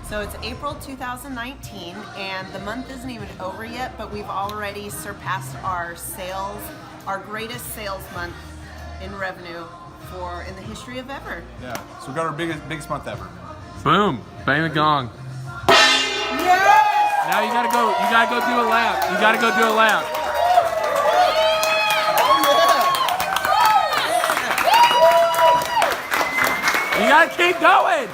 So it's April 2019, and the month isn't even over yet, but we've already surpassed our sales, our greatest sales month in revenue in the history of ever. Yeah, so we got our biggest month ever. Boom! Bang the gong. Yes! Now you gotta go do a lap. You gotta go do a lap. You gotta keep going.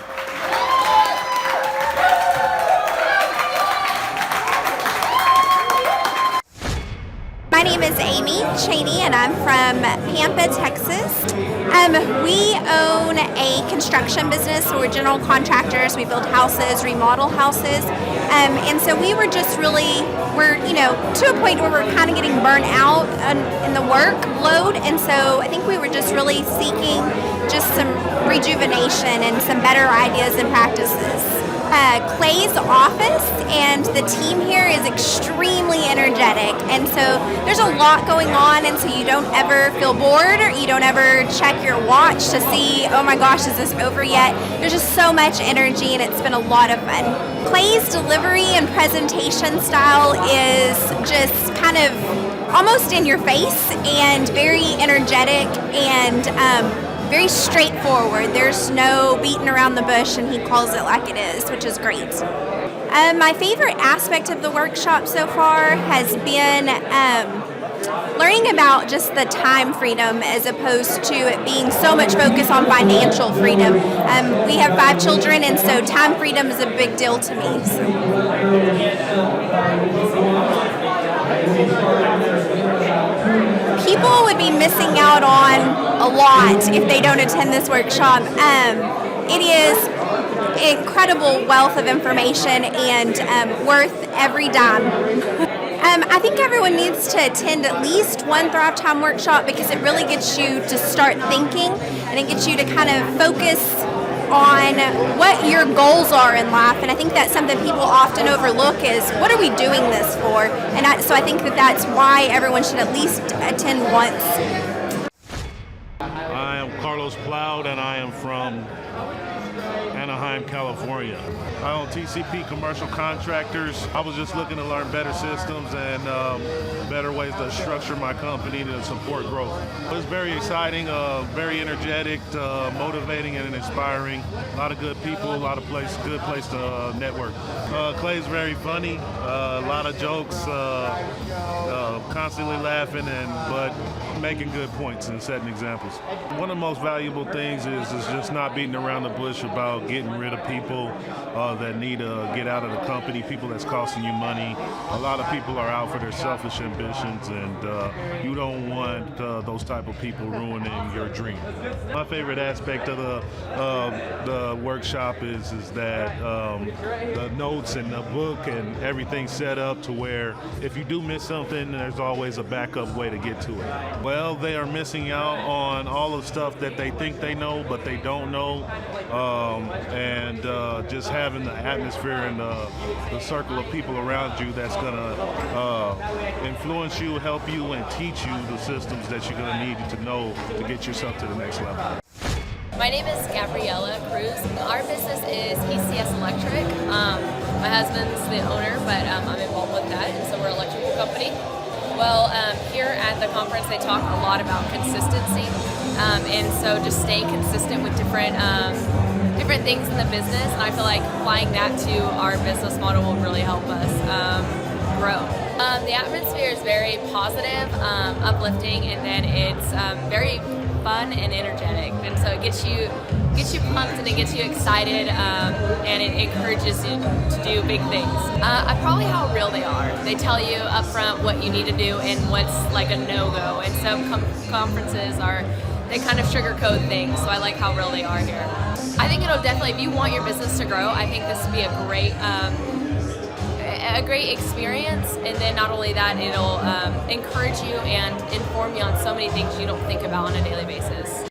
My name is Amy Cheney, and I'm from Pampa, Texas. We own a construction business. So we're general contractors. We build houses, remodel houses, and so we were just we're to a point where we're kind of getting burnt out in the workload, and so I think we were just really seeking just some rejuvenation and some better ideas and practices. Clay's office and the team here is extremely energetic, and so there's a lot going on, and so you don't ever feel bored, or you don't ever check your watch to see, oh my gosh, is this over yet? There's just so much energy, and it's been a lot of fun. Clay's delivery and presentation style is just kind of almost in your face and very energetic and very straightforward. There's no beating around the bush, and he calls it like it is, which is great. My favorite aspect of the workshop so far has been learning about just the time freedom as opposed to it being so much focus on financial freedom. We have 5 children, and so time freedom is a big deal to me. People would be missing out on a lot if they don't attend this workshop. It is incredible wealth of information and worth every dime. I think everyone needs to attend at least one Thrivetime workshop because it really gets you to start thinking, and it gets you to kind of focus on what your goals are in life, and I think that's something people often overlook is, what are we doing this for? And so I think that's why everyone should at least attend once. I am Carlos Plowd, and I am from Anaheim, California. I own TCP Commercial Contractors. I was just looking to learn better systems and better ways to structure my company to support growth. It was very exciting, very energetic, motivating, and inspiring. A lot of good people, a lot of good place to network. Clay's very funny, a lot of jokes, constantly laughing, but making good points and setting examples. One of the most valuable things is just not beating around the bush about getting rid of people that need to get out of the company, people that's costing you money. A lot of people are out for their selfish ambitions, and you don't want those type of people ruining your dream. My favorite aspect of the workshop is that the notes and the book and everything set up to where if you do miss something, there's always a backup way to get to it. Well, they are missing out on all the stuff that they think they know, but they don't know. And just having the atmosphere and the circle of people around you that's going to influence you, help you, and teach you the systems that you're going to need to know to get yourself to the next level. My name is Gabriella Cruz. Our business is ECS Electric. My husband's the owner, but I'm involved with that, and so we're an electrical company. Well, here at the conference they talk a lot about consistency, and so just staying consistent with different things in the business, and I feel like applying that to our business model will really help us grow. The atmosphere is very positive, uplifting, and then it's very fun and energetic, and so it gets you pumped and it gets you excited, and it encourages you to do big things. I probably how real they are. They tell you up front what you need to do and what's like a no-go, and some conferences they kind of sugarcoat things, so I like how real they are here. I think it'll definitely, if you want your business to grow, I think this would be a great experience, and then not only that, it'll encourage you and inform you on so many things you don't think about on a daily basis.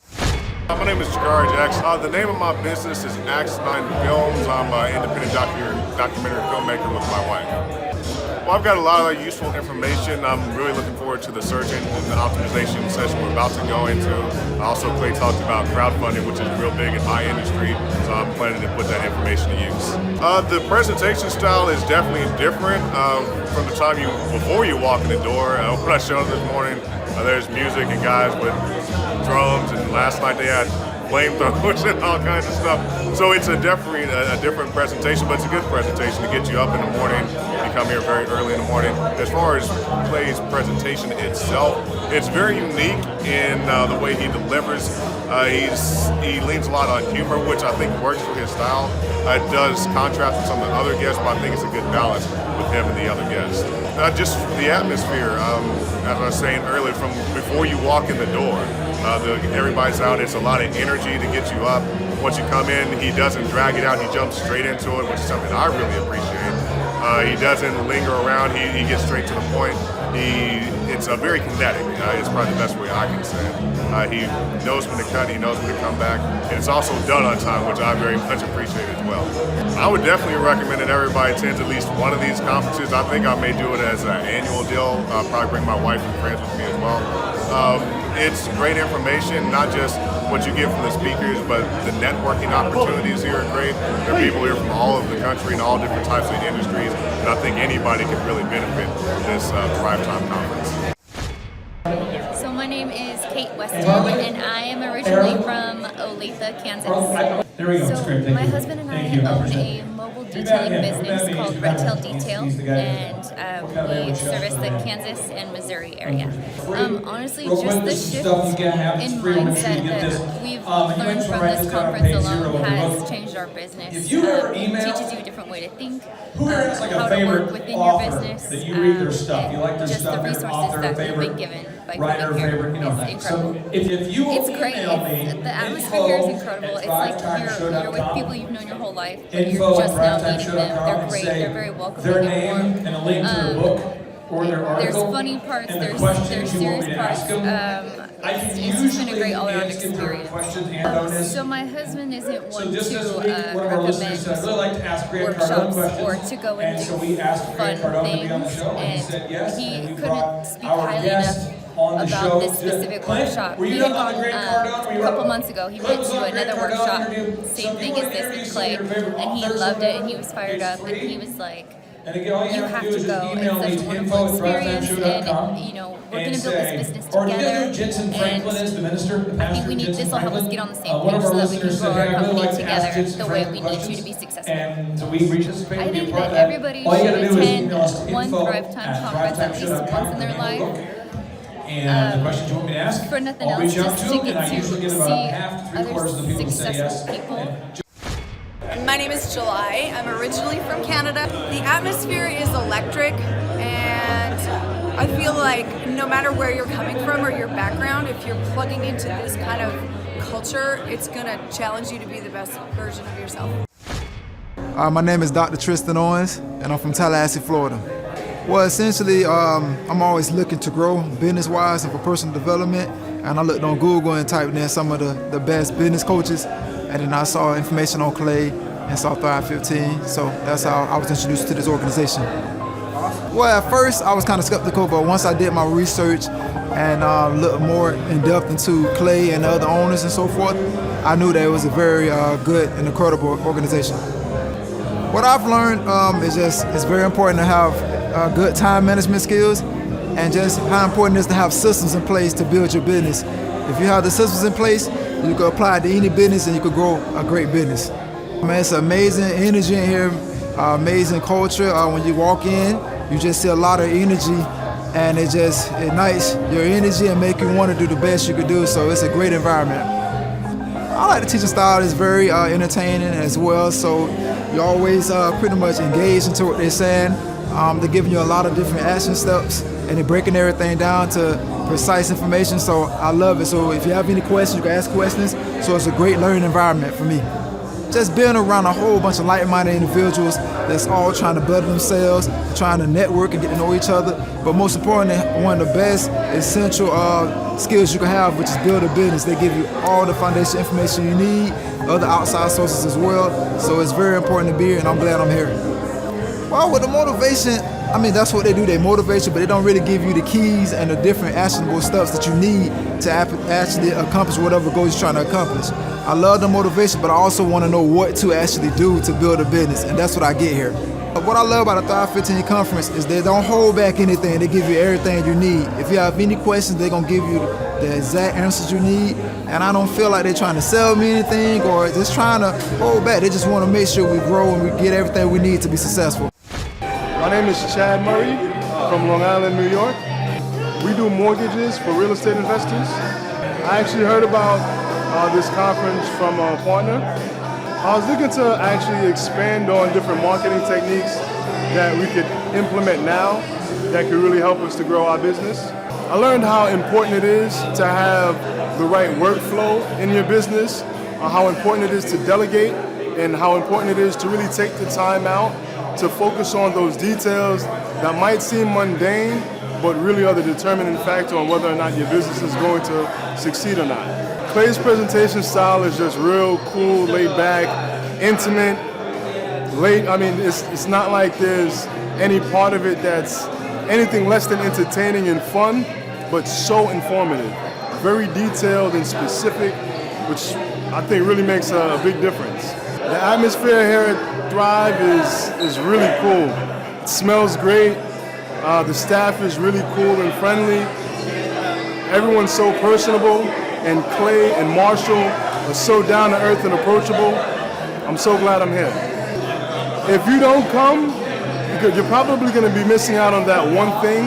My name is Jagari Jackson. The name of my business is Axe 9 Films. I'm an independent documentary filmmaker with my wife. Well, I've got a lot of useful information. I'm really looking forward to the search engine and optimization session we're about to go into. Also, Clay talked about crowdfunding, which is real big in my industry, so I'm planning to put that information to use. The presentation style is definitely different from the time before you walk in the door. When I showed up this morning, there's music and guys with drums, and last night they had flamethrowers and all kinds of stuff. So it's definitely a different presentation, but it's a good presentation to get you up in the morning. You come here very early in the morning. As far as Clay's presentation itself, it's very unique in the way he delivers. He leans a lot on humor, which I think works for his style. It does contrast with some of the other guests, but I think it's a good balance with him and the other guests. Just the atmosphere, as I was saying earlier, from before you walk in the door, everybody's out. It's a lot of energy to get you up. Once you come in, he doesn't drag it out. He jumps straight into it, which is something I really appreciate. He doesn't linger around. He gets straight to the point. It's very kinetic. It's probably the best way I can say it. He knows when to cut. He knows when to come back. And it's also done on time, which I very much appreciate as well. I would definitely recommend that everybody attends at least one of these conferences. I think I may do it as an annual deal. I'll probably bring my wife and friends with me as well. It's great information, not just what you get from the speakers, but the networking opportunities here are great. There are people here from all over the country and all different types of industries, and I think anybody can really benefit from this Thrivetime conference. So my name is Kate Weston, and I am originally from Olathe, Kansas. So my husband and I own a mobile detailing business called Red Tail Detail, and we service the Kansas and Missouri area. Honestly, just the shift in mindset that we've learned from this conference alone has changed our business. Teaches you a different way to think, how to work within your business, and just the resources that we've been given by coming here is incredible. It's great. The atmosphere here is incredible. It's like you're with people you've known your whole life, but you're just now meeting them. They're great. They're very welcoming and warm. There's funny parts. There's serious parts. It's just been a great all-around experience. So my husband isn't one to recommend workshops or to go and do fun things, and he couldn't speak highly enough about this specific workshop. He had gone a couple months ago. He went to another workshop, same thing as this with Clay, and he loved it, and he was fired up, and he was like, "You have to go. It's such a wonderful experience, and we're going to build this business together, and I think we need this will help us get on the same page so that we can grow our company together the way we need to be successful." I think that everybody should attend one Thrivetime conference at least once in their life. For nothing else, just to get to see other successful people. My name is July. I'm originally from Canada. The atmosphere is electric, and I feel like no matter where you're coming from or your background, if you're plugging into this kind of culture, it's going to challenge you to be the best version of yourself. My name is Dr. Tristan Owens, and I'm from Tallahassee, Florida. Well, essentially, I'm always looking to grow business-wise and for personal development, and I looked on Google and typed in some of the best business coaches, and then I saw information on Clay and saw Thrive 15, so that's how I was introduced to this organization. Well, at first, I was kind of skeptical, but once I did my research and looked more in depth into Clay and the other owners and so forth, I knew that it was a very good and incredible organization. What I've learned is it's very important to have good time management skills, and just how important it is to have systems in place to build your business. If you have the systems in place, you can apply it to any business and you can grow a great business. Man, it's amazing energy in here, amazing culture. When you walk in, you just see a lot of energy, and it just ignites your energy and make you want to do the best you could do, so it's a great environment. I like the teaching style. It's very entertaining as well, so you're always pretty much engaged into what they're saying. They're giving you a lot of different action steps, and they're breaking everything down to precise information, so I love it. So if you have any questions, you can ask questions, so it's a great learning environment for me. Just being around a whole bunch of like-minded individuals that's all trying to better themselves, trying to network and get to know each other, but most importantly, one of the best essential skills you can have, which is build a business. They give you all the foundation information you need, other outside sources as well, so it's very important to be here, and I'm glad I'm here. Well, with the motivation, I mean, that's what they do. They motivate you, but they don't really give you the keys and the different actionable steps that you need to actually accomplish whatever goals you're trying to accomplish. I love the motivation, but I also want to know what to actually do to build a business, and that's what I get here. What I love about the Thrive 15 conference is they don't hold back anything. They give you everything you need. If you have any questions, they're going to give you the exact answers you need. And I don't feel like they're trying to sell me anything or just trying to hold back. They just want to make sure we grow and we get everything we need to be successful. My name is Chad Murray from Long Island, New York. We do mortgages for real estate investors. I actually heard about this conference from a partner. I was looking to actually expand on different marketing techniques that we could implement now that could really help us to grow our business. I learned how important it is to have the right workflow in your business, how important it is to delegate, and how important it is to really take the time out to focus on those details that might seem mundane, but really are the determining factor on whether or not your business is going to succeed or not. Clay's presentation style is just real cool, laid back, intimate. It's not like there's any part of it that's anything less than entertaining and fun, but so informative. Very detailed and specific, which I think really makes a big difference. The atmosphere here at Thrive is really cool. It smells great. The staff is really cool and friendly. Everyone's so personable, and Clay and Marshall are so down to earth and approachable. I'm so glad I'm here. If you don't come, you're probably going to be missing out on that one thing,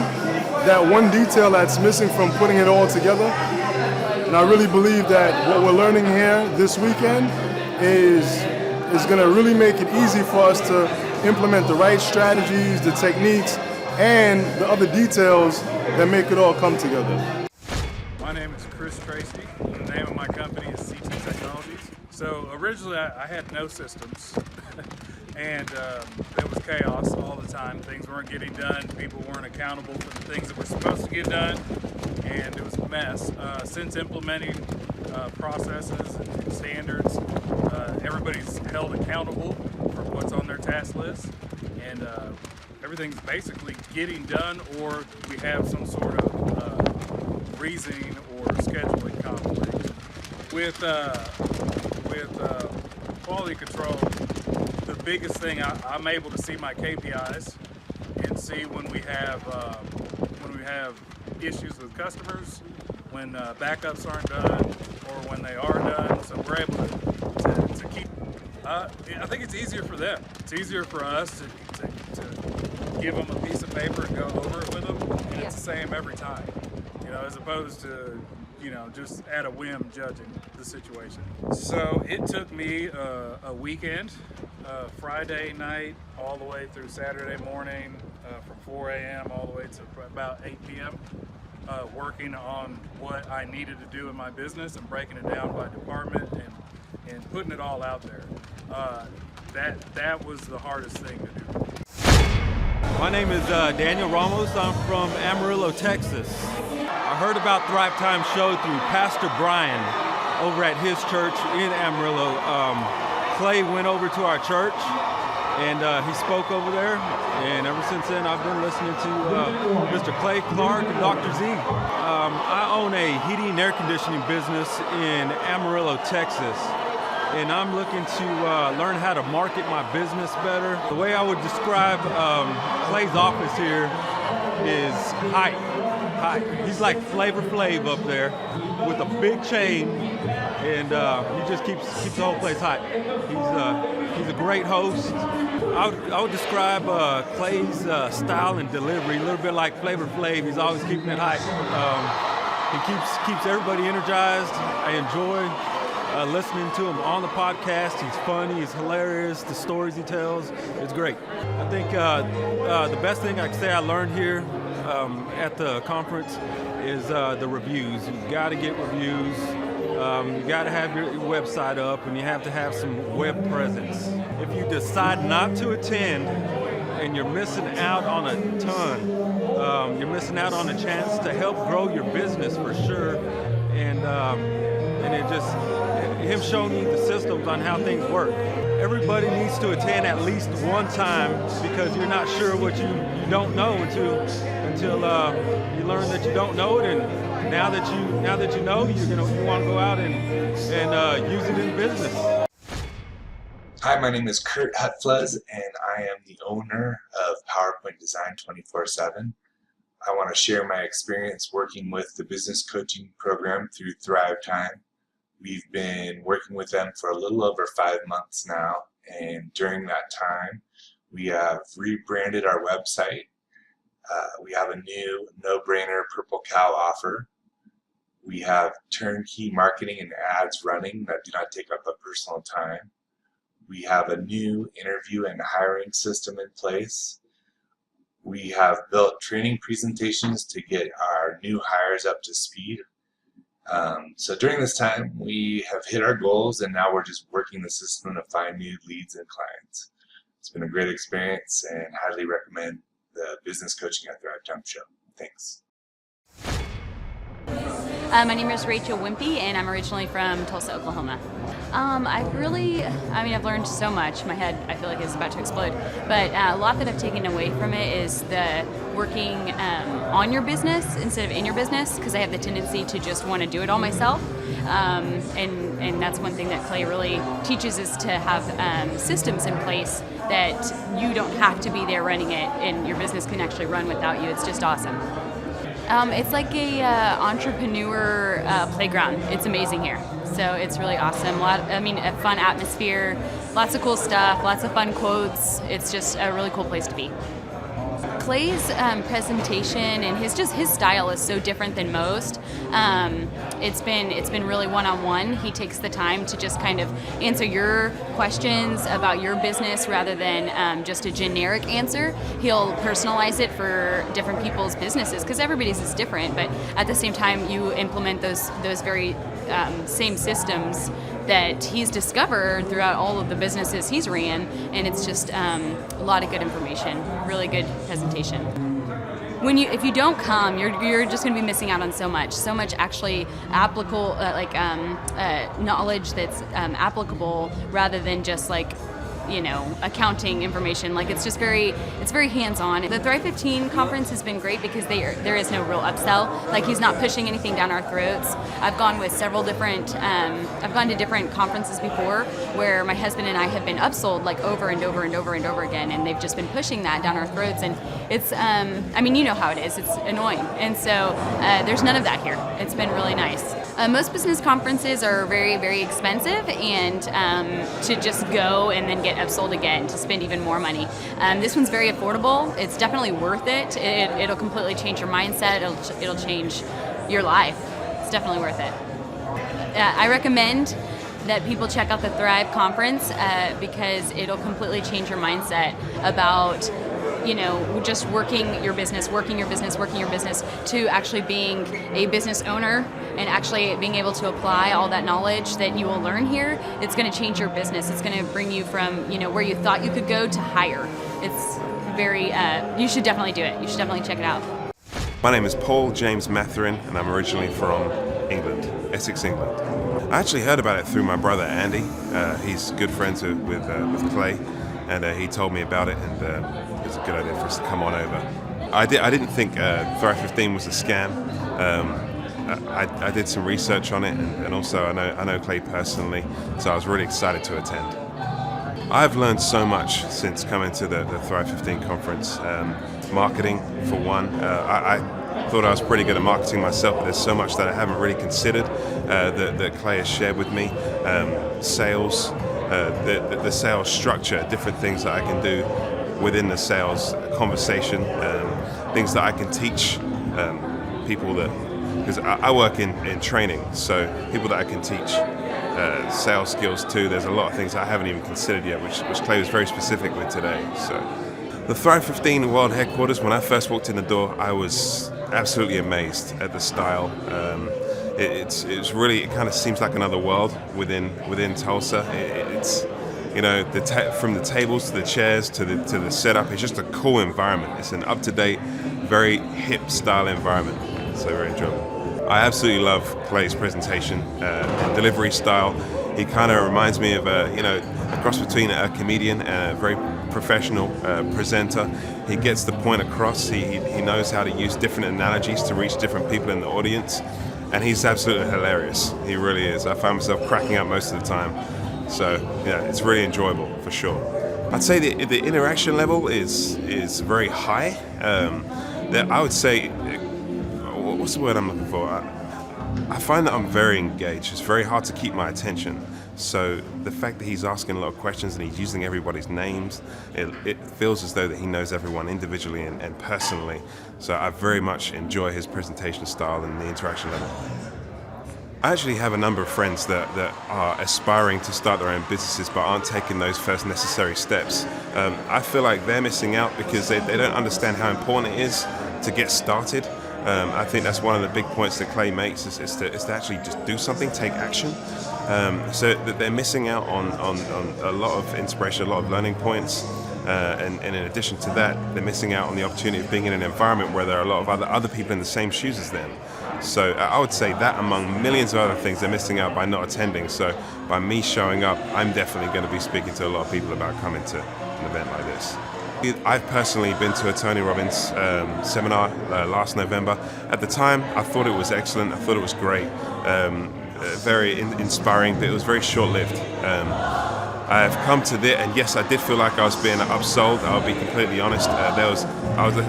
that one detail that's missing from putting it all together. And I really believe that what we're learning here this weekend is going to really make it easy for us to implement the right strategies, the techniques, and the other details that make it all come together. My name is Chris Tracy. The name of my company is CT Technologies. So originally I had no systems and it was chaos all the time. Things weren't getting done, people weren't accountable for the things that were supposed to get done, and it was a mess. Since implementing processes and standards, everybody's held accountable for what's on their task list, and everything's basically getting done, or we have some sort of reasoning or scheduling conflict. With quality control, the biggest thing I'm able to see my KPIs and see when we have issues with customers, when backups aren't done, or when they are done. So we're able to keep. I think it's easier for them. It's easier for us to give them a piece of paper and go over it with them, and it's the same every time. As opposed to, just at a whim judging the situation. So it took me a weekend, Friday night all the way through Saturday morning, from 4 a.m. all the way to about 8 p.m. Working on what I needed to do in my business and breaking it down by department and putting it all out there. That was the hardest thing to do. My name is Daniel Ramos. I'm from Amarillo, Texas. I heard about Thrivetime show through Pastor Brian over at his church in Amarillo. Clay went over to our church and he spoke over there, and ever since then I've been listening to Mr. Clay Clark and Dr. Z. I own a heating and air conditioning business in Amarillo, Texas, and I'm looking to learn how to market my business better. The way I would describe Clay's office here is hype. He's like Flavor Flav up there with a big chain, and he just keeps the whole place hype. He's a great host. I would describe Clay's style and delivery a little bit like Flavor Flav. He's always keeping it hype. He keeps everybody energized. I enjoy listening to him on the podcast. He's funny, he's hilarious, the stories he tells, it's great. I think the best thing I can say I learned here at the conference is the reviews. You've got to get reviews. You got to have your website up, and you have to have some web presence. If you decide not to attend and you're missing out on a ton, you're missing out on a chance to help grow your business for sure. And it just, him showing you the systems on how things work. everybody needs to attend at least one time, because you're not sure what you don't know until you learn that you don't know it, and now that you know, you want to go out and use it in business. Hi, my name is Kurt Hutflez, and I am the owner of PowerPoint Design 24/7. I want to share my experience working with the business coaching program through Thrivetime. We've been working with them for a little over 5 months now, and during that time we have rebranded our website. We have a new no-brainer Purple Cow offer. We have turnkey marketing and ads running that do not take up a personal time. We have a new interview and hiring system in place. We have built training presentations to get our new hires up to speed. So during this time, we have hit our goals, and now we're just working the system to find new leads and clients. It's been a great experience, and highly recommend the Business Coaching at Thrivetime show. Thanks. My name is Rachel Wimpy, and I'm originally from Tulsa, Oklahoma. I've learned so much. My head, I feel like, is about to explode. But a lot that I've taken away from it is the working on your business instead of in your business, because I have the tendency to just want to do it all myself. And that's one thing that Clay really teaches, is to have systems in place that you don't have to be there running it, and your business can actually run without you. It's just awesome. It's like a entrepreneur playground. It's amazing here. So it's really awesome. A fun atmosphere, lots of cool stuff, lots of fun quotes. It's just a really cool place to be. Clay's presentation and his style is so different than most. It's been really one-on-one. He takes the time to just kind of answer your questions about your business rather than just a generic answer. He'll personalize it for different people's businesses, because everybody's is different, but at the same time you implement those very same systems that he's discovered throughout all of the businesses he's ran, and it's just a lot of good information, really good presentation. If you don't come, you're just going to be missing out on so much actually applicable, knowledge that's applicable, rather than just accounting information. It's very hands-on. The Thrive 15 conference has been great because there is no real upsell. He's not pushing anything down our throats. I've gone with several different, I've gone to different conferences before where my husband and I have been upsold over and over and over and over again, and they've just been pushing that down our throats, and it's, you know how it is, it's annoying. And so there's none of that here. It's been really nice. Most business conferences are very, very expensive, and to just go and then get upsold again to spend even more money. This one's very affordable. It's definitely worth it. It'll completely change your mindset. It'll change your life. It's definitely worth it. I recommend that people check out the Thrive conference because it'll completely change your mindset about just working your business to actually being a business owner and actually being able to apply all that knowledge that you will learn here. It's going to change your business. It's going to bring you from, where you thought you could go to higher. It's very, you should definitely do it. You should definitely check it out. My name is Paul James Matherin, and I'm originally from England, Essex, England. I actually heard about it through my brother Andy. He's good friends with Clay, and he told me about it, and it's a good idea for us to come on over. I didn't think Thrive 15 was a scam. I did some research on it, and also I know Clay personally, so I was really excited to attend. I've learned so much since coming to the Thrive 15 conference. Marketing, for one. I thought I was pretty good at marketing myself, but there's so much that I haven't really considered that Clay has shared with me. Sales, the sales structure, different things that I can do within the sales conversation, things that I can teach people because I work in training, so people that I can teach sales skills to. There's a lot of things I haven't even considered yet, which Clay was very specific with today. So the Thrive 15 World Headquarters, when I first walked in the door, I was absolutely amazed at the style. It's really, it kind of seems like another world within Tulsa. It's from the tables to the chairs to the setup, it's just a cool environment. It's an up-to-date, very hip style environment. So very enjoyable. I absolutely love Clay's presentation and delivery style. He kind of reminds me of a cross between a comedian and a very professional presenter. He gets the point across. He knows how to use different analogies to reach different people in the audience, and he's absolutely hilarious. He really is. I find myself cracking up most of the time. So yeah, it's really enjoyable for sure. I'd say the interaction level is very high. I would say, what's the word I'm looking for? I find that I'm very engaged. It's very hard to keep my attention. So the fact that he's asking a lot of questions and he's using everybody's names, it feels as though that he knows everyone individually and personally. So I very much enjoy his presentation style and the interaction level. I actually have a number of friends that are aspiring to start their own businesses but aren't taking those first necessary steps. I feel like they're missing out because they don't understand how important it is to get started. I think that's one of the big points that Clay makes is to actually just do something, take action. So that they're missing out on a lot of inspiration, a lot of learning points. And in addition to that, they're missing out on the opportunity of being in an environment where there are a lot of other people in the same shoes as them. So I would say that among millions of other things they're missing out by not attending. So by me showing up, I'm definitely going to be speaking to a lot of people about coming to an event like this. I've personally been to a Tony Robbins seminar last November. At the time, I thought it was excellent. I thought it was great, very inspiring, but it was very short-lived. I've come to this, and yes, I did feel like I was being upsold. I'll be completely honest. I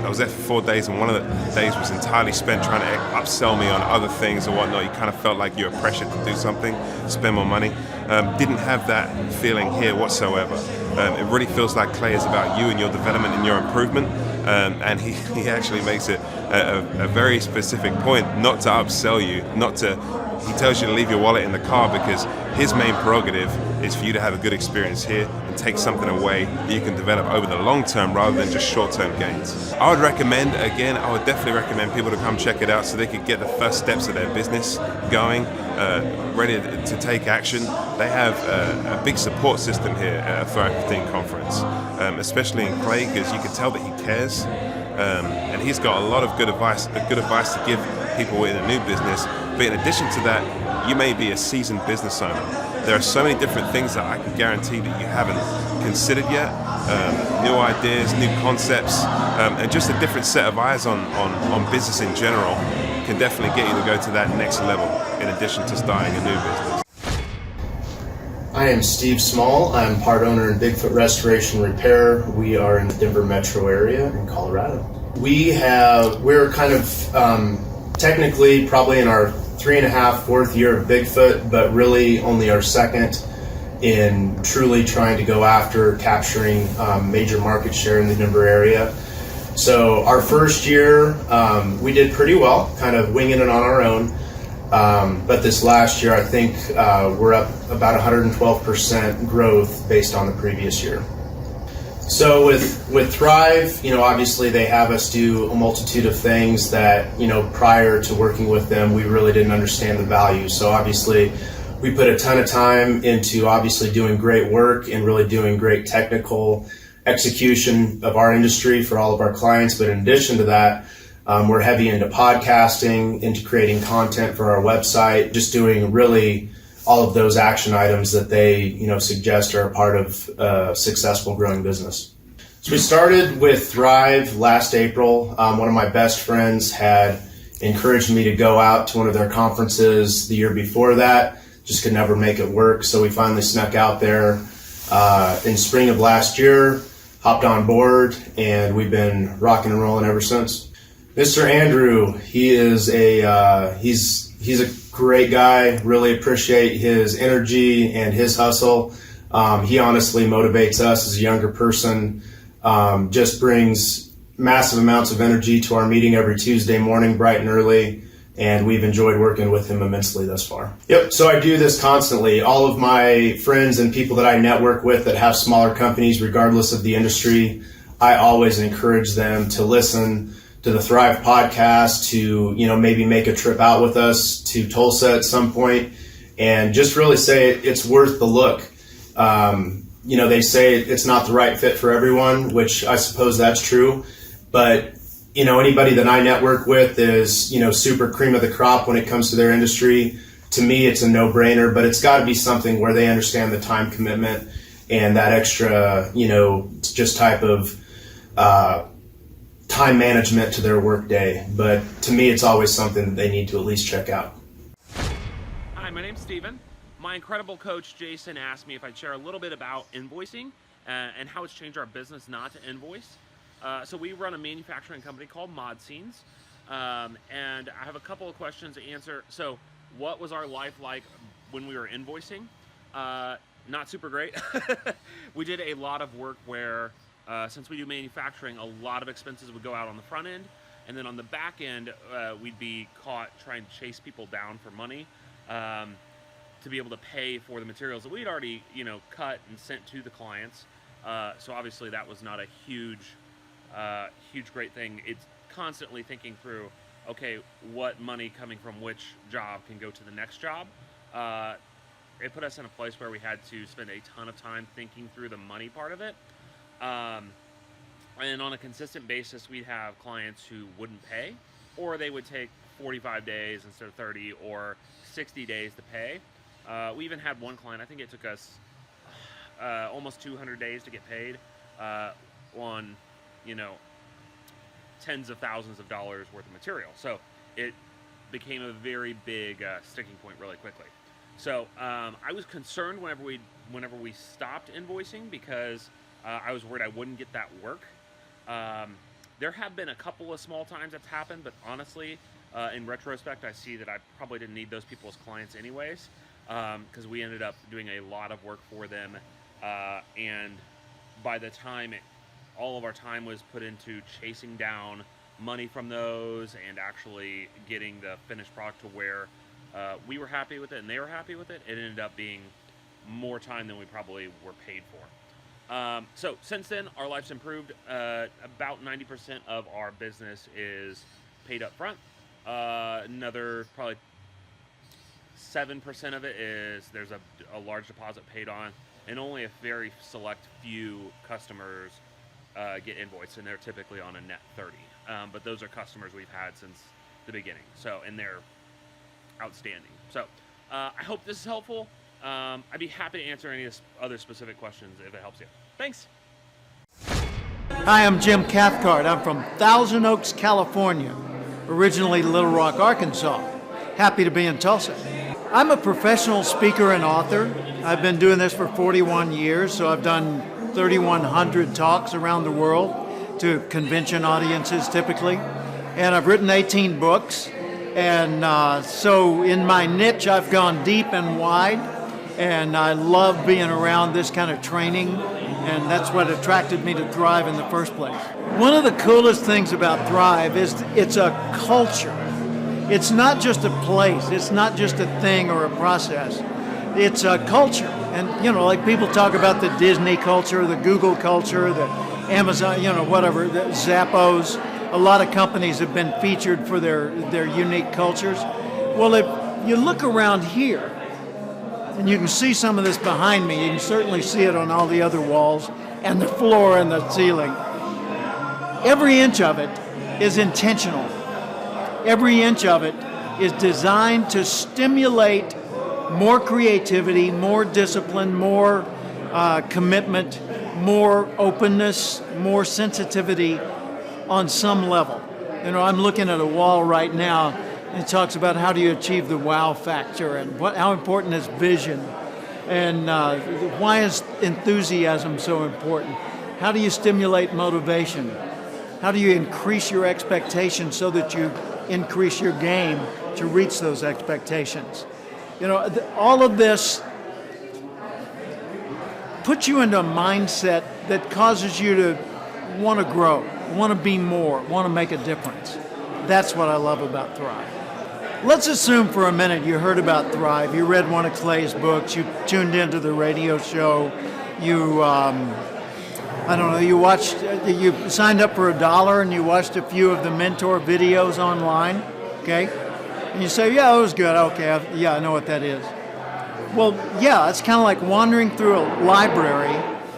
was there for 4 days, and one of the days was entirely spent trying to upsell me on other things or whatnot. You kind of felt like you were pressured to do something, spend more money. Didn't have that feeling here whatsoever. It really feels like Clay is about you and your development and your improvement. And he actually makes it a very specific point not to upsell you, he tells you to leave your wallet in the car because his main prerogative is for you to have a good experience here and take something away that you can develop over the long term rather than just short-term gains. I would definitely recommend people to come check it out so they could get the first steps of their business going, ready to take action. They have a big support system here at a Thrive 15 conference, especially in Clay, because you can tell that he cares. And he's got a lot of good advice to give people in a new business. But in addition to that, you may be a seasoned business owner. There are so many different things that I can guarantee that you haven't considered yet. New ideas, new concepts, and just a different set of eyes on business in general can definitely get you to go to that next level in addition to starting a new business. I am Steve Small. I'm part owner in Bigfoot Restoration Repair. We are in the Denver metro area in Colorado. We're kind of technically probably in our 3.5, 4th year of Bigfoot, but really only our second in truly trying to go after capturing major market share in the Denver area. So our first year, we did pretty well, kind of winging it on our own. But this last year, I think we're up about 112% growth based on the previous year. So with Thrive, obviously they have us do a multitude of things that, prior to working with them, we really didn't understand the value. So obviously we put a ton of time into obviously doing great work and really doing great technical execution of our industry for all of our clients. But in addition to that, we're heavy into podcasting, into creating content for our website, just doing really all of those action items that they, suggest are a part of a successful growing business. So we started with Thrive last April. One of my best friends had encouraged me to go out to one of their conferences the year before that, just could never make it work. So we finally snuck out there in spring of last year, hopped on board, and we've been rocking and rolling ever since. Mr. Andrew, he is he's a great guy. Really appreciate his energy and his hustle. He honestly motivates us as a younger person. Just brings massive amounts of energy to our meeting every Tuesday morning, bright and early, and we've enjoyed working with him immensely thus far. Yep, so I do this constantly. All of my friends and people that I network with that have smaller companies, regardless of the industry, I always encourage them to listen to the Thrive podcast, to maybe make a trip out with us to Tulsa at some point, and just really say it's worth the look. They say it's not the right fit for everyone, which I suppose that's true, but anybody that I network with is super cream of the crop when it comes to their industry. To me, it's a no-brainer, but it's got to be something where they understand the time commitment and that extra, just type of time management to their work day. But to me, it's always something that they need to at least check out. Hi, my name's Steven. My incredible coach Jason asked me if I'd share a little bit about invoicing and how it's changed our business not to invoice. So we run a manufacturing company called Mod Scenes, and I have a couple of questions to answer. So what was our life like when we were invoicing? Not super great. We did a lot of work where, since we do manufacturing, a lot of expenses would go out on the front end, and then on the back end, we'd be caught trying to chase people down for money. To be able to pay for the materials that we'd already, cut and sent to the clients. So obviously that was not a huge great thing. It's constantly thinking through, okay, what money coming from which job can go to the next job. It put us in a place where we had to spend a ton of time thinking through the money part of it. And on a consistent basis, we'd have clients who wouldn't pay, or they would take 45 days instead of 30, or 60 days to pay. We even had one client, I think it took us almost 200 days to get paid on, tens of thousands of dollars worth of material. So it became a very big sticking point really quickly. So I was concerned whenever we stopped invoicing, because I was worried I wouldn't get that work. There have been a couple of small times that's happened, but honestly, in retrospect, I see that I probably didn't need those people as clients anyways, because we ended up doing a lot of work for them, and by the time all of our time was put into chasing down money from those and actually getting the finished product to where we were happy with it and they were happy with it, it ended up being more time than we probably were paid for. So since then, our life's improved. About 90% of our business is paid up front. Another probably 7% of it is there's a large deposit paid on, and only a very select few customers get invoiced, and they're typically on a net 30. But those are customers we've had since the beginning, and they're outstanding. So I hope this is helpful. I'd be happy to answer any other specific questions if it helps you. Thanks. Hi, I'm Jim Cathcart. I'm from Thousand Oaks, California, originally Little Rock, Arkansas. Happy to be in Tulsa. I'm a professional speaker and author. I've been doing this for 41 years, so I've done 3,100 talks around the world to convention audiences typically. And I've written 18 books. And so in my niche, I've gone deep and wide, and I love being around this kind of training, and that's what attracted me to Thrive in the first place. One of the coolest things about Thrive is it's a culture. It's not just a place, it's not just a thing or a process. It's a culture. And, like people talk about the Disney culture, the Google culture, the Amazon, whatever, the Zappos. A lot of companies have been featured for their unique cultures. Well, if you look around here, and you can see some of this behind me, you can certainly see it on all the other walls, and the floor and the ceiling. Every inch of it is intentional. Every inch of it is designed to stimulate more creativity, more discipline, more commitment, more openness, more sensitivity on some level. I'm looking at a wall right now, and it talks about how do you achieve the wow factor, and how important is vision, and why is enthusiasm so important? How do you stimulate motivation? How do you increase your expectations so that you increase your game to reach those expectations? All of this puts you into a mindset that causes you to want to grow, want to be more, want to make a difference. That's what I love about Thrive. Let's assume for a minute you heard about Thrive, you read one of Clay's books, you tuned into the radio show, you you signed up for $1 and you watched a few of the mentor videos online, okay? And you say, yeah, it was good, okay, I know what that is. Well, yeah, it's kind of like wandering through a library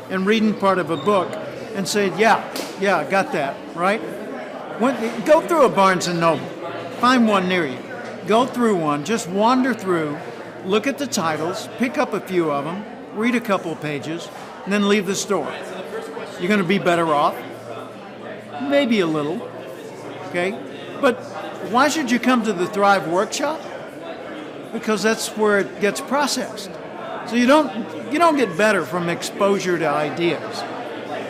and reading part of a book and saying, yeah, I got that, right? Go through a Barnes & Noble, find one near you. Go through one, just wander through, look at the titles, pick up a few of them, read a couple pages, and then leave the store. You're going to be better off, maybe a little, okay? But why should you come to the Thrive workshop? Because that's where it gets processed. So you don't get better from exposure to ideas.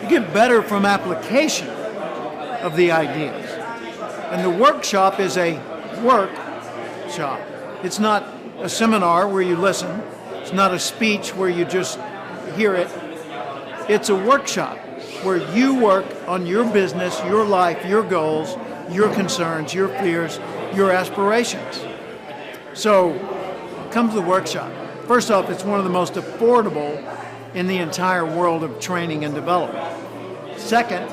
You get better from application of the ideas. And the workshop is a workshop. It's not a seminar where you listen. It's not a speech where you just hear it. It's a workshop where you work on your business, your life, your goals, your concerns, your fears, your aspirations. So come to the workshop. First off, it's one of the most affordable in the entire world of training and development. Second,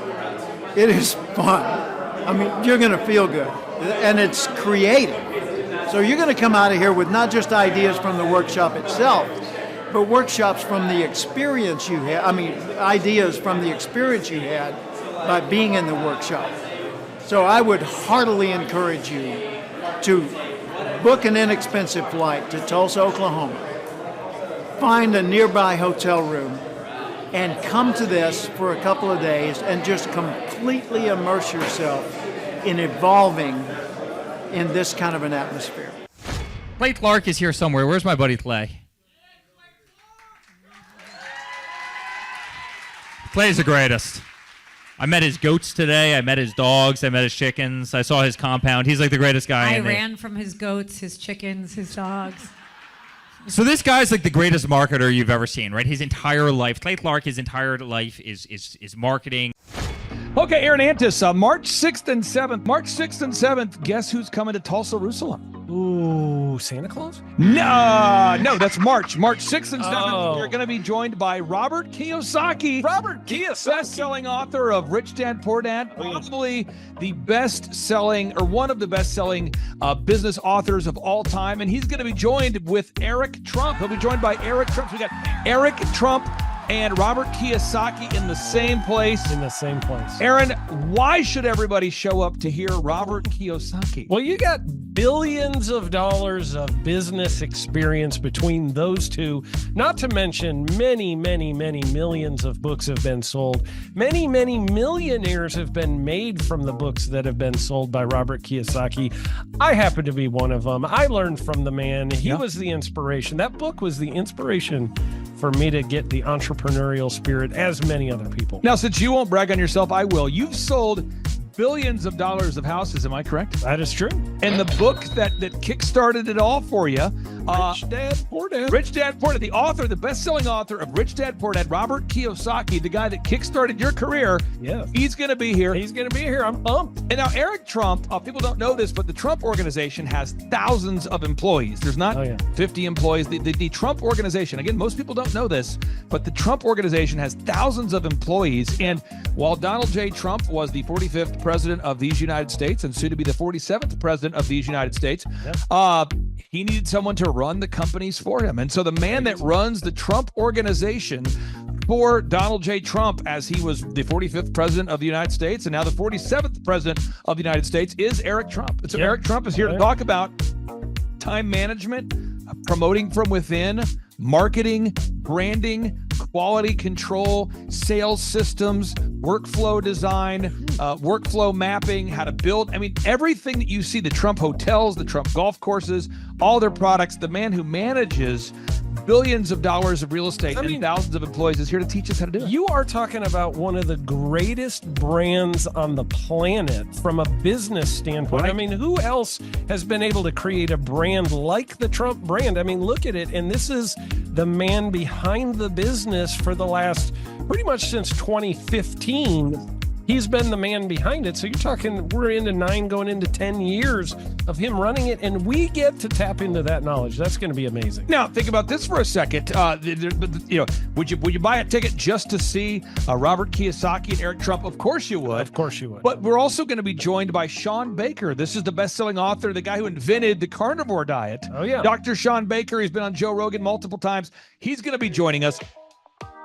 it is fun. I mean, you're going to feel good. And it's creative. So you're going to come out of here with not just ideas from the workshop itself, but workshops from the experience you had. I mean, ideas from the experience you had by being in the workshop. So I would heartily encourage you to book an inexpensive flight to Tulsa, Oklahoma, find a nearby hotel room, and come to this for a couple of days and just completely immerse yourself in evolving in this kind of an atmosphere. Clay Clark is here somewhere. Where's my buddy Clay? Clay's the greatest. I met his goats today. I met his dogs. I met his chickens. I saw his compound. He's like the greatest guy. I ran from his goats, his chickens, his dogs. So this guy's like the greatest marketer you've ever seen, right? His entire life, Clay Clark, his entire life is marketing. Okay, Aaron Antis, March 6th and 7th. March 6th and 7th, guess who's coming to Tulsa, Jerusalem? Ooh, Santa Claus? No, that's March. March 6th and 7th, We're going to be joined by Robert Kiyosaki. Robert Kiyosaki. Best-selling author of Rich Dad, Poor Dad. Probably the best-selling, or one of the best-selling business authors of all time. And he's going to be joined with Eric Trump. He'll be joined by Eric Trump. So we got Eric Trump and Robert Kiyosaki in the same place. In the same place. Aaron, why should everybody show up to hear Robert Kiyosaki? Well, you got billions of dollars of business experience between those two, not to mention many, many, many millions of books have been sold. Many, many millionaires have been made from the books that have been sold by Robert Kiyosaki. I happen to be one of them. I learned from the man. He was the inspiration. That book was the inspiration for me to get the entrepreneurial spirit, as many other people. Now, since you won't brag on yourself, I will. You've sold billions of dollars of houses, am I correct? That is true. And the book that kickstarted it all for you, Rich Dad, Poor Dad. Rich Dad, Poor Dad, the author, the best-selling author of Rich Dad, Poor Dad, Robert Kiyosaki, the guy that kickstarted your career. Yeah. He's going to be here. He's going to be here. I'm pumped. And now Eric Trump, people don't know this, but the Trump organization has thousands of employees. There's not 50 employees. The Trump organization, again, most people don't know this, but the Trump organization has thousands of employees. And while Donald J. Trump was the 45th president of these United States and soon to be the 47th president of these United States, he needed someone to run the companies for him. And so the man that runs the Trump organization for Donald J. Trump, as he was the 45th president of the United States and now the 47th president of the United States, is Eric Trump. And so Eric Trump is here to talk about time management, promoting from within, marketing, branding, quality control, sales systems, workflow design, workflow mapping, how to build. I mean, everything that you see, the Trump hotels, the Trump golf courses, all their products, the man who manages billions of dollars of real estate and thousands of employees is here to teach us how to do it. You are talking about one of the greatest brands on the planet from a business standpoint. Right. I mean, who else has been able to create a brand like the Trump brand? I mean, look at it. And this is the man behind the business for the last, pretty much since 2015. He's been the man behind it. So you're talking, we're into 9 going into 10 years of him running it, and we get to tap into that knowledge. That's going to be amazing. Now, think about this for a second. Would you buy a ticket just to see Robert Kiyosaki and Eric Trump? Of course you would. Of course you would. But we're also going to be joined by Sean Baker. This is the best-selling author, the guy who invented the carnivore diet. Oh, yeah. Dr. Sean Baker. He's been on Joe Rogan multiple times. He's going to be joining us.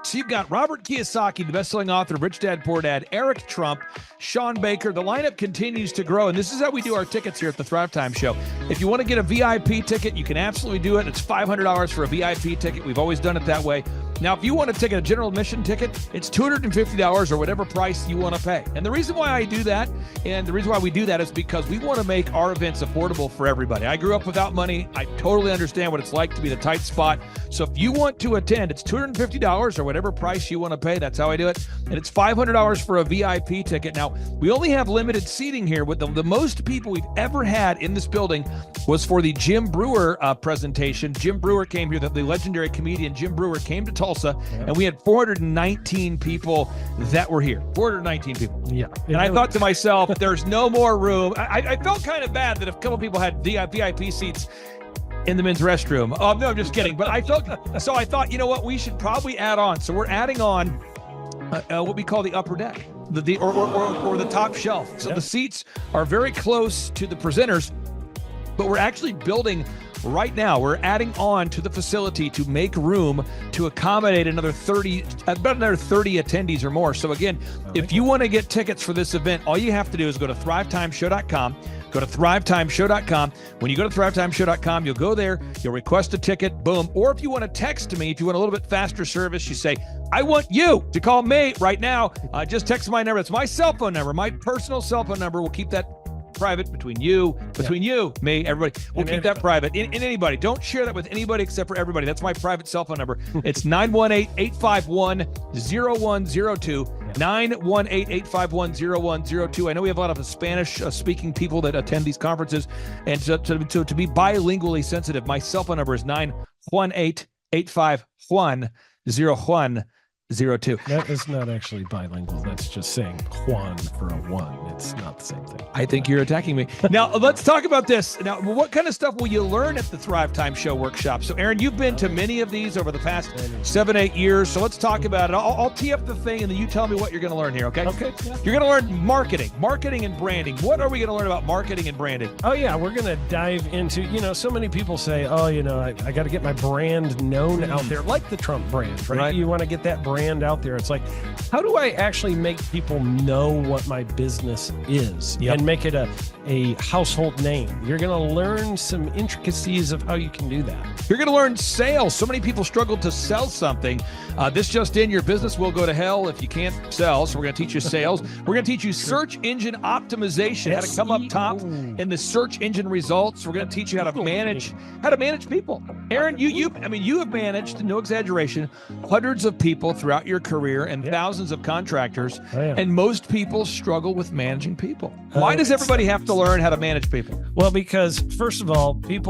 So you've got Robert Kiyosaki, the best-selling author of Rich Dad, Poor Dad, Eric Trump, Sean Baker. The lineup continues to grow, and this is how we do our tickets here at the Thrivetime Show. If you want to get a VIP ticket, you can absolutely do it. It's $500 for a VIP ticket. We've always done it that way. Now, if you want to take a general admission ticket, it's $250 or whatever price you want to pay. And the reason why I do that, and the reason why we do that, is because we want to make our events affordable for everybody. I grew up without money. I totally understand what it's like to be in a tight spot. So if you want to attend, it's $250 or whatever price you want to pay. That's how I do it. And it's $500 for a VIP ticket. Now, we only have limited seating here. With the most people we've ever had in this building was for the Jim Brewer presentation. Jim Brewer came here, the legendary comedian Jim Brewer came to Tulsa, and we had 419 people that were here. 419 people. Yeah. And I thought to myself, there's no more room. I felt kind of bad that if a couple people had VIP seats in the men's restroom. Oh, no, I'm just kidding. But I thought, you know what, we should probably add on. So we're adding on what we call the upper deck, or the top shelf. So the seats are very close to the presenters, but we're actually building right now. We're adding on to the facility to make room to accommodate about another 30 attendees or more. So again, if you want to get tickets for this event, all you have to do is go to thrivetimeshow.com. Go to thrivetimeshow.com. When you go to thrivetimeshow.com, you'll go there, you'll request a ticket, boom. Or if you want to text me, if you want a little bit faster service, you say, I want you to call me right now. Just text my number. It's my cell phone number, my personal cell phone number. We'll keep that private between you, me, everybody. We'll keep that private. In anybody. Don't share that with anybody except for everybody. That's my private cell phone number. It's 918-851-0102. 918-851-0102. I know we have a lot of Spanish-speaking people that attend these conferences, and to be bilingually sensitive, my cell phone number is 918-851-0102. That is not actually bilingual. That's just saying Juan for a one. It's not the same thing. I think you're attacking me. Now, let's talk about this. Now, what kind of stuff will you learn at the Thrivetime Show workshop? So, Aaron, you've been to many of these over the past 7-8 years. So let's talk about it. I'll tee up the thing, and then you tell me what you're going to learn here, okay? Okay. Yeah. You're going to learn marketing and branding. What are we going to learn about marketing and branding? Oh, yeah. We're going to dive into, so many people say, I got to get my brand known out there, like the Trump brand, right? You want to get that brand out there. It's like, how do I actually make people know what my business is and make it a household name? You're going to learn some intricacies of how you can do that. You're going to learn sales. So many people struggle to sell something. This just in, your business will go to hell if you can't sell. So we're going to teach you sales. We're going to teach you search engine optimization, how to come up top in the search engine results. We're going to teach you how to manage people. Aaron, you have managed, no exaggeration, hundreds of people throughout your career and thousands of contractors. And most people struggle with managing people. Why does everybody have to learn how to manage people? Well, because first of all, you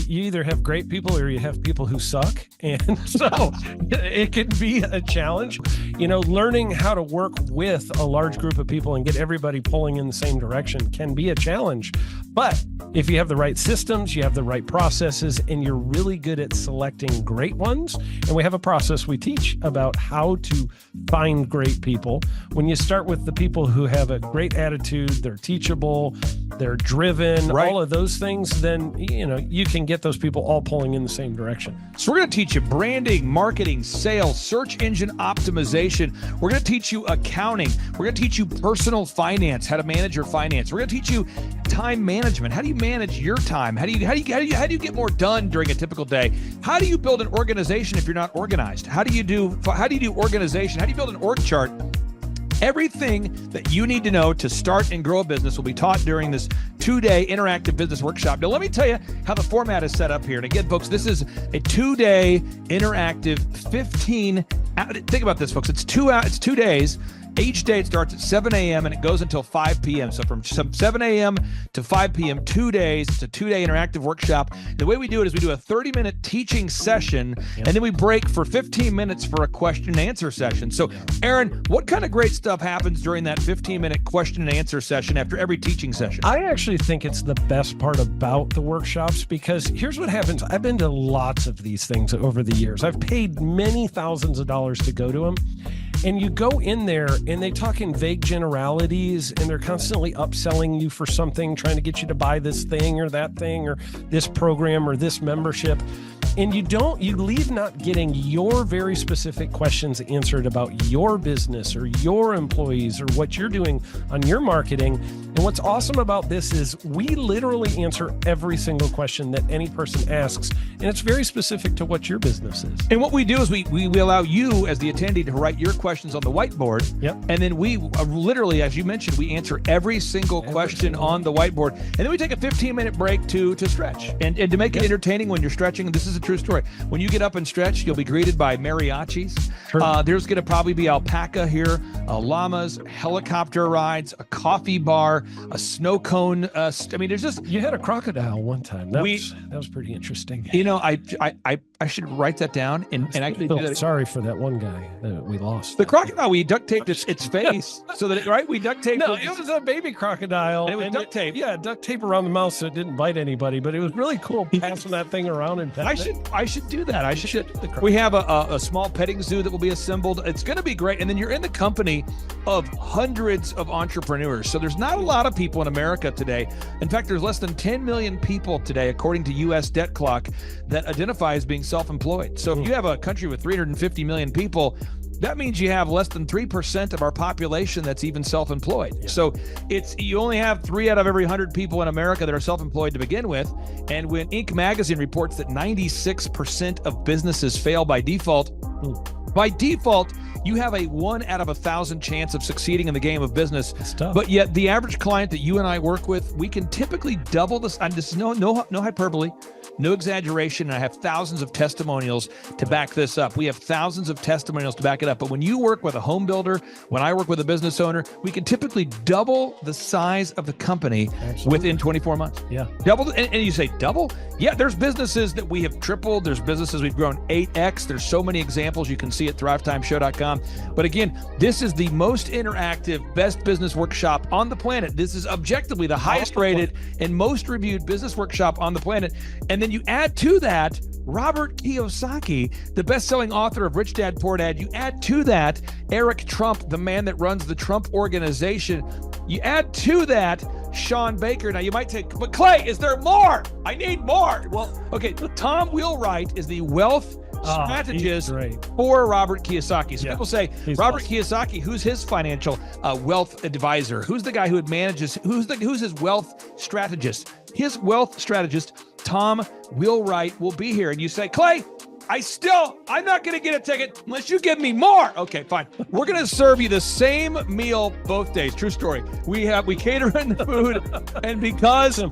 either have great people or you have people who suck. And so it can be a challenge. Learning how to work with a large group of people and get everybody pulling in the same direction can be a challenge. But if you have the right systems, you have the right processes, and you're really good at selecting great ones, and we have a process we teach about how to find great people. When you start with the people who have a great attitude, they're teachable, they're driven, all of those things, then you can get those people all pulling in the same direction. So we're going to teach you branding, marketing, sales, search engine optimization. We're going to teach you accounting. We're going to teach you personal finance, how to manage your finance. We're going to teach you time management. How do you manage your time? How do you get more done during a typical day? How do you build an organization if you're not organized? How do you do organization? How do you build an org chart? Everything that you need to know to start and grow a business will be taught during this 2-day interactive business workshop. Now, let me tell you how the format is set up here. And again, folks, this is a 2-day interactive 15. Think about this, folks. It's 2 days. Each day it starts at 7 a.m. and it goes until 5 p.m. So from 7 a.m. to 5 p.m., 2 days. It's a 2-day interactive workshop. The way we do it is we do a 30-minute teaching session, and then we break for 15 minutes for a question and answer session. So, Aaron, what kind of great stuff happens during that 15-minute question and answer session after every teaching session? I actually think it's the best part about the workshops, because here's what happens. I've been to lots of these things over the years. I've paid many thousands of dollars to go to them. And you go in there and they talk in vague generalities, and they're constantly upselling you for something, trying to get you to buy this thing or that thing or this program or this membership. And you leave not getting your very specific questions answered about your business or your employees or what you're doing on your marketing. And what's awesome about this is we literally answer every single question that any person asks, and it's very specific to what your business is. And what we do is we allow you as the attendee to write your questions on the whiteboard. Yep. And then we literally, as you mentioned, we answer every single question on the whiteboard. And then we take a 15-minute break to stretch and to make it entertaining when you're stretching. This is a true story. When you get up and stretch, you'll be greeted by mariachis. There's going to probably be alpaca here, llamas, helicopter rides, a coffee bar, a snow cone. I mean, there's just... You had a crocodile one time. That was pretty interesting. You know, I should write that down and actually do that. Sorry for that one guy that we lost. The crocodile, we duct taped its face so that we duct taped. No, it was a baby crocodile. And it was duct tape. Yeah, duct tape around the mouth so it didn't bite anybody. But it was really cool passing that thing around and I should do that. I should. We have a small petting zoo that will be assembled. It's going to be great. And then you're in the company of hundreds of entrepreneurs. So there's not a lot of people in America today. In fact, there's less than 10 million people today, according to U.S. Debt Clock, that identify as being self-employed. So if you have a country with 350 million people, that means you have less than 3% of our population that's even self-employed. Yeah. So you only have 3 out of every 100 people in America that are self-employed to begin with. And when Inc. magazine reports that 96% of businesses fail by default, you have a 1 out of 1,000 chance of succeeding in the game of business. But yet the average client that you and I work with, we can typically double this. And this is no hyperbole, no exaggeration. And I have thousands of testimonials to back this up. We have thousands of testimonials to back it up. But when you work with a home builder, when I work with a business owner, we can typically double the size of the company within 24 months. Yeah. Double. And you say double? Yeah, there's businesses that we have tripled. There's businesses we've grown 8x. There's so many examples you can see at thrivetimeshow.com. But again, this is the most interactive, best business workshop on the planet. This is objectively the highest rated and most reviewed business workshop on the planet. And then you add to that Robert Kiyosaki, the best-selling author of Rich Dad, Poor Dad. You add to that Eric Trump, the man that runs the Trump Organization. You add to that Sean Baker. Now you might say, but Clay, is there more? I need more. Well, okay, Tom Wheelwright is the wealth strategist for Robert Kiyosaki. So people say, Robert Kiyosaki, who's his financial wealth advisor? Who's the guy who manages, who's his wealth strategist? His wealth strategist, Tom Wheelwright, will be here. And you say, Clay, I'm not going to get a ticket unless you give me more. Okay, fine. We're going to serve you the same meal both days. True story. We cater in the food, and because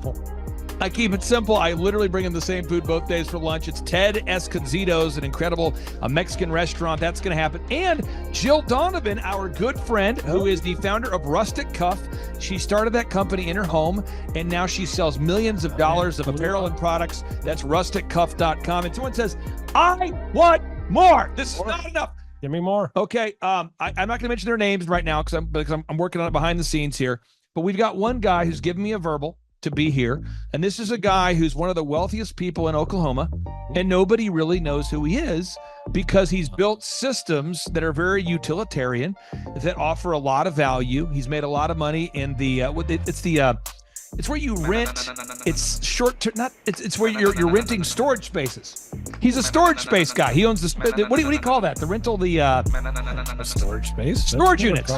I keep it simple, I literally bring in the same food both days for lunch. It's Ted Escondido's, an incredible Mexican restaurant. That's going to happen. And Jill Donovan, our good friend, who is the founder of Rustic Cuff. She started that company in her home, and now she sells millions of dollars of apparel and products. That's rusticcuff.com. And someone says, I want more. This is not enough. Give me more. Okay. I'm not going to mention their names right now because I'm working on it behind the scenes here. But we've got one guy who's given me a verbal to be here. And this is a guy who's one of the wealthiest people in Oklahoma, and nobody really knows who he is because he's built systems that are very utilitarian, that offer a lot of value. He's made a lot of money in it's where you rent. It's short term. It's where you're renting storage spaces. He's a storage space guy. He owns what do you call that? The rental, storage space. Storage units.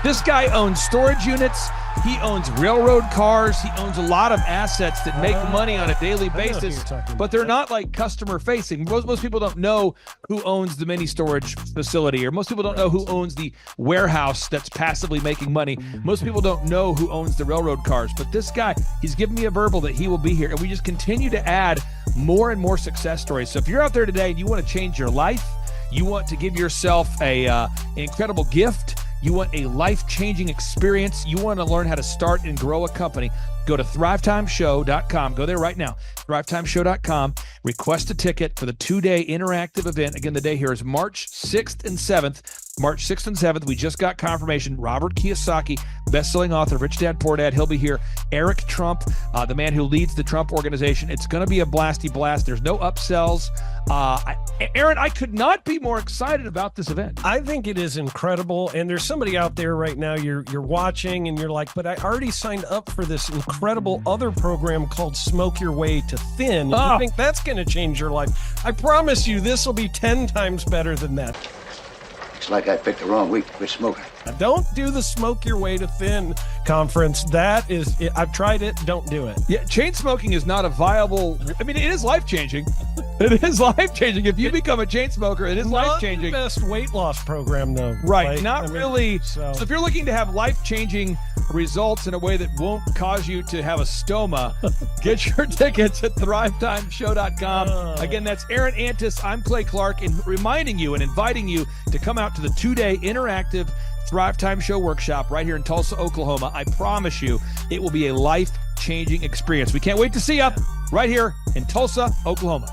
This guy owns storage units. He owns railroad cars. He owns a lot of assets that make money on a daily basis, but they're not like customer facing. Most people don't know who owns the mini storage facility, or most people don't know who owns the warehouse that's passively making money. Most people don't know who owns the railroad cars, but this guy, he's given me a verbal that he will be here, and we just continue to add more and more success stories. So if you're out there today and you want to change your life, you want to give yourself an incredible gift, you want a life-changing experience, you want to learn how to start and grow a company, go to thrivetimeshow.com. Go there right now, thrivetimeshow.com. Request a ticket for the 2-day interactive event. Again, the day here is March 6th and 7th. March 6th and 7th, we just got confirmation. Robert Kiyosaki, best-selling author, Rich Dad, Poor Dad, he'll be here. Eric Trump, the man who leads the Trump Organization. It's going to be a blasty blast. There's no upsells. Aaron, I could not be more excited about this event. I think it is incredible. And there's somebody out there right now, you're watching and you're like, but I already signed up for this incredible other program called Smoke Your Way to Thin. I think that's going to change your life. I promise you this will be 10 times better than that. It's like I picked the wrong week to quit smoking. Don't do the smoke your way to thin conference. That is, I've tried it. Don't do it. Yeah, chain smoking is not a viable. I mean, it is life changing. It is life changing. If you become a chain smoker, it is life changing. Not the best weight loss program, though. Right. Like, Not really. So if you're looking to have life changing results in a way that won't cause you to have a stoma, get your tickets at thrivetimeshow.com. Again, that's Aaron Antis. I'm Clay Clark, and reminding you and inviting you to come out to the 2-day interactive Thrive Time Show workshop right here in Tulsa, Oklahoma. I promise you it will be a life-changing experience. We can't wait to see you right here in Tulsa, Oklahoma.